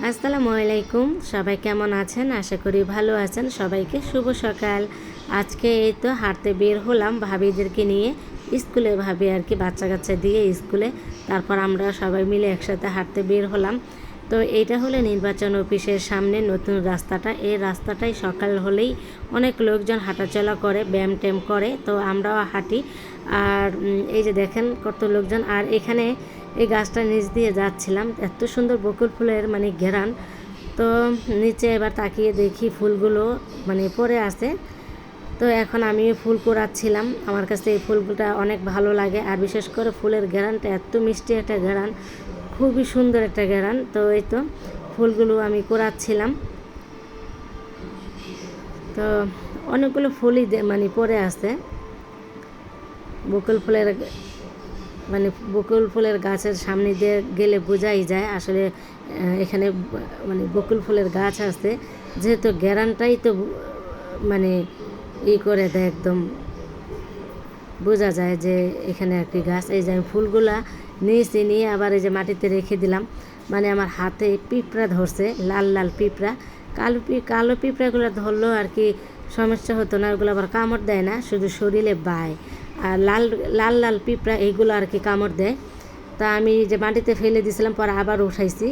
আসসালামু আলাইকুম, সবাই কেমন আছেন? আশা করি ভালো আছেন। সবাইকে শুভ সকাল। আজকে এই তো হাঁটতে বের হলাম ভাবিদেরকে নিয়ে স্কুলে, ভাবি আর কি বাচ্চা কাচ্চা দিয়ে স্কুলে। তারপর আমরা সবাই মিলে একসাথে হাঁটতে বের হলাম। তো এইটা হলো নির্বাচন অফিসের সামনে নতুন রাস্তাটা। এই রাস্তাটাই সকাল হলেই অনেক লোকজন হাঁটাচলা করে, ব্যায়াম ট্যাম করে। তো আমরাও হাঁটি। আর এই যে দেখেন কত লোকজন। আর এখানে এই গাছটার নিচ দিয়ে যাচ্ছিলাম, এত সুন্দর বকুল ফুলের ঘেরান। তো নিচে এবার তাকিয়ে দেখি ফুলগুলো পড়ে আছে। তো এখন আমি ফুল কুড়াচ্ছিলাম। আমার কাছে এই ফুলগুলোটা অনেক ভালো লাগে, আর বিশেষ করে ফুলের ঘেরানটা এত মিষ্টি একটা ঘেরান, খুবই সুন্দর একটা ঘেরান। তো এই তো ফুলগুলো আমি কুড়াচ্ছিলাম। তো অনেকগুলো ফুলই পড়ে আছে। বকুল ফুলের গাছের সামনে দিয়ে গেলে বোঝাই যায় আসলে এখানে বকুল ফুলের গাছ আছে, যেহেতু ঘেরানটাই তো করে দেয়, একদম বোঝা যায় যে এখানে একটি গাছ। এই যে আমি ফুলগুলা নিয়েছি, নিয়ে আবার এই যে মাটিতে রেখে দিলাম। আমার হাতে পিঁপড়া ধরছে, লাল লাল পিঁপড়া। কালো পিঁপড়াগুলো ধরলেও আর কি সমস্যা হতো না, ওগুলো আবার কামড় দেয় না, শুধু শরীরে বায়। আর লাল লাল লাল পিঁপড়া এইগুলো আর কি কামড় দেয়। তা আমি যে মাটিতে ফেলে দিয়েছিলাম, পরে আবার উঠাইছি।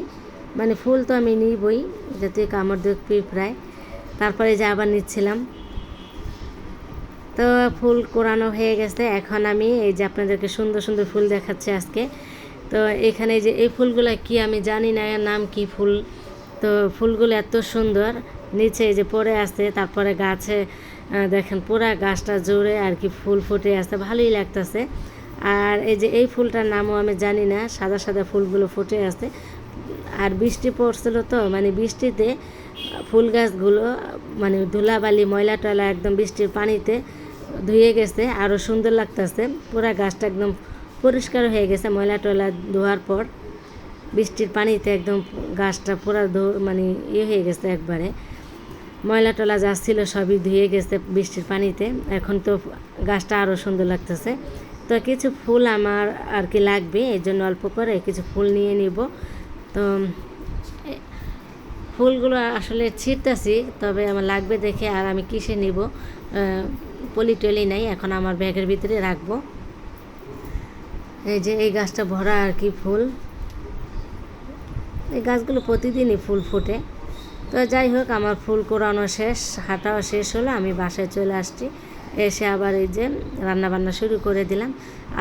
ফুল তো আমি নিবই, যাতে কামড় দেয় পিঁপড়ায়। তারপরে যে আবার নিচ্ছিলাম। তো ফুল কোরানো হয়ে গেছে। এখন আমি এই যে আপনাদেরকে সুন্দর সুন্দর ফুল দেখাচ্ছি আজকে। তো এখানে যে এই ফুলগুলো কি আমি জানি না নাম কি ফুল। তো ফুলগুলো এত সুন্দর, নিচে এই যে পড়ে আছে। তারপরে গাছে দেখেন পুরা গাছটা জুড়ে আর কি ফুল ফুটে আছে, ভালোই লাগতেছে। আর এই যে এই ফুলটার নামও আমি জানি না, সাদা সাদা ফুলগুলো ফুটে আছে। আর বৃষ্টি পড়ছিল, তো বৃষ্টিতে ফুল গাছগুলো ধুলাবালি ময়লা টয়লা একদম বৃষ্টির পানিতে ধুয়ে গেছে, আরও সুন্দর লাগতেছে। পুরা গাছটা একদম পরিষ্কার হয়ে গেছে ময়লা টয়লা ধোয়ার পর। বৃষ্টির পানিতে একদম গাছটা পুরা হয়ে গেছে, একবারে ময়লা টলা যা ছিল সবই ধুয়ে গেছে বৃষ্টির পানিতে। এখন তো গাছটা আরও সুন্দর লাগতেছে। তো কিছু ফুল আমার আর কি লাগবে, এই জন্য অল্প করে কিছু ফুল নিয়ে নিব। তো ফুলগুলো আসলে ছিঁড়তেছি, তবে আমার লাগবে দেখে। আর আমি কিসে নিব, পলি টলি নাই, এখন আমার ব্যাগের ভিতরে রাখবো। এই যে এই গাছটা ভরা আর কি ফুল। এই গাছগুলো প্রতিদিনই ফুল ফোটে। তো যাই হোক, আমার ফুল কোরানো শেষ, হাঁটাও শেষ হলো, আমি বাসায় চলে আসছি। এসে আবার এই যে রান্নাবান্না শুরু করে দিলাম।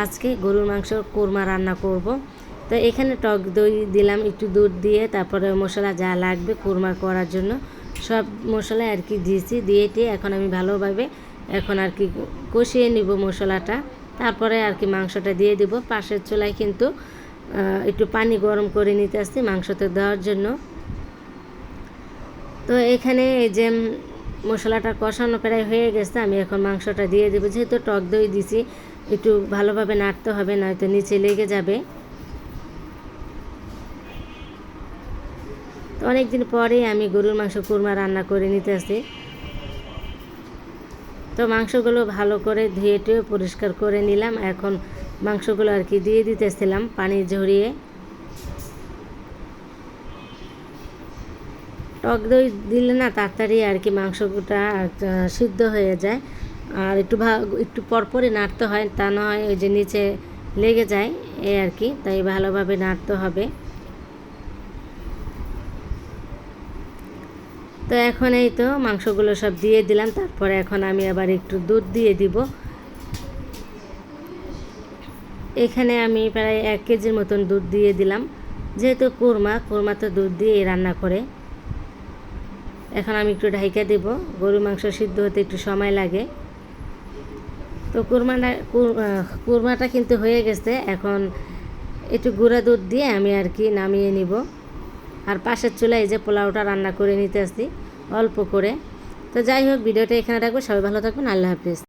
আজকে গরুর মাংস কোরমা রান্না করব। তো এখানে টক দই দিলাম একটু, দুধ দিয়ে, তারপরে মশলা যা লাগবে কোরমা করার জন্য সব মশলা আর কি দিয়েছি। দিয়েটি এখন আমি ভালোভাবে এখন আর কি কষিয়ে নিব মশলাটা। তারপরে আর কি মাংসটা দিয়ে দিব। পাশের চুলায় কিন্তু একটু পানি গরম করে নিতে আসছি মাংসতে দেওয়ার জন্য। তো এখানে এই যে মশলাটা কষানো প্রায় হয়ে গেছে, আমি এখন মাংসটা দিয়ে দেবো। যেহেতু টক দই দিছি, একটু ভালোভাবে নাড়তে হবে, নয়তো নিচে লেগে যাবে। তো অনেকদিন পরে আমি গরুর মাংস কোরমা রান্না করে নিতে আসি। তো মাংসগুলো ভালো করে ধুয়ে টুয়ে পরিষ্কার করে নিলাম। এখন মাংসগুলো আর কি দিয়ে দিতেছিলাম পানি ঝরিয়ে। টক দই দিলে না তাড়াতাড়ি আর কি মাংসটা সিদ্ধ হয়ে যায়। আর একটু পরপরই নাড়তে হয়, তা না হয় ওই যে নিচে লেগে যায়, এই আর কি। তাই ভালোভাবে নাড়তে হবে। তো এখন এই তো মাংসগুলো সব দিয়ে দিলাম। তারপরে এখন আমি আবার একটু দুধ দিয়ে দিব। এখানে আমি প্রায় 1 কেজির মতন দুধ দিয়ে দিলাম, যেহেতু কোরমা তো দুধ দিয়ে রান্না করে। এখন আমি একটু ঢাইকা দেব, গরুর মাংস সিদ্ধ হতে একটু সময় লাগে। তো কোরমাটা কিন্তু হয়ে গেছে। এখন একটু গুঁড়া দুধ দিয়ে আমি আর কি নামিয়ে নিব। আর পাশের চুলায় যে পোলাওটা রান্না করে নিতে আসি অল্প করে। তো যাই হোক, ভিডিওটা এখানে রাখবো। সবাই ভালো থাকবেন। আল্লাহ হাফিজ।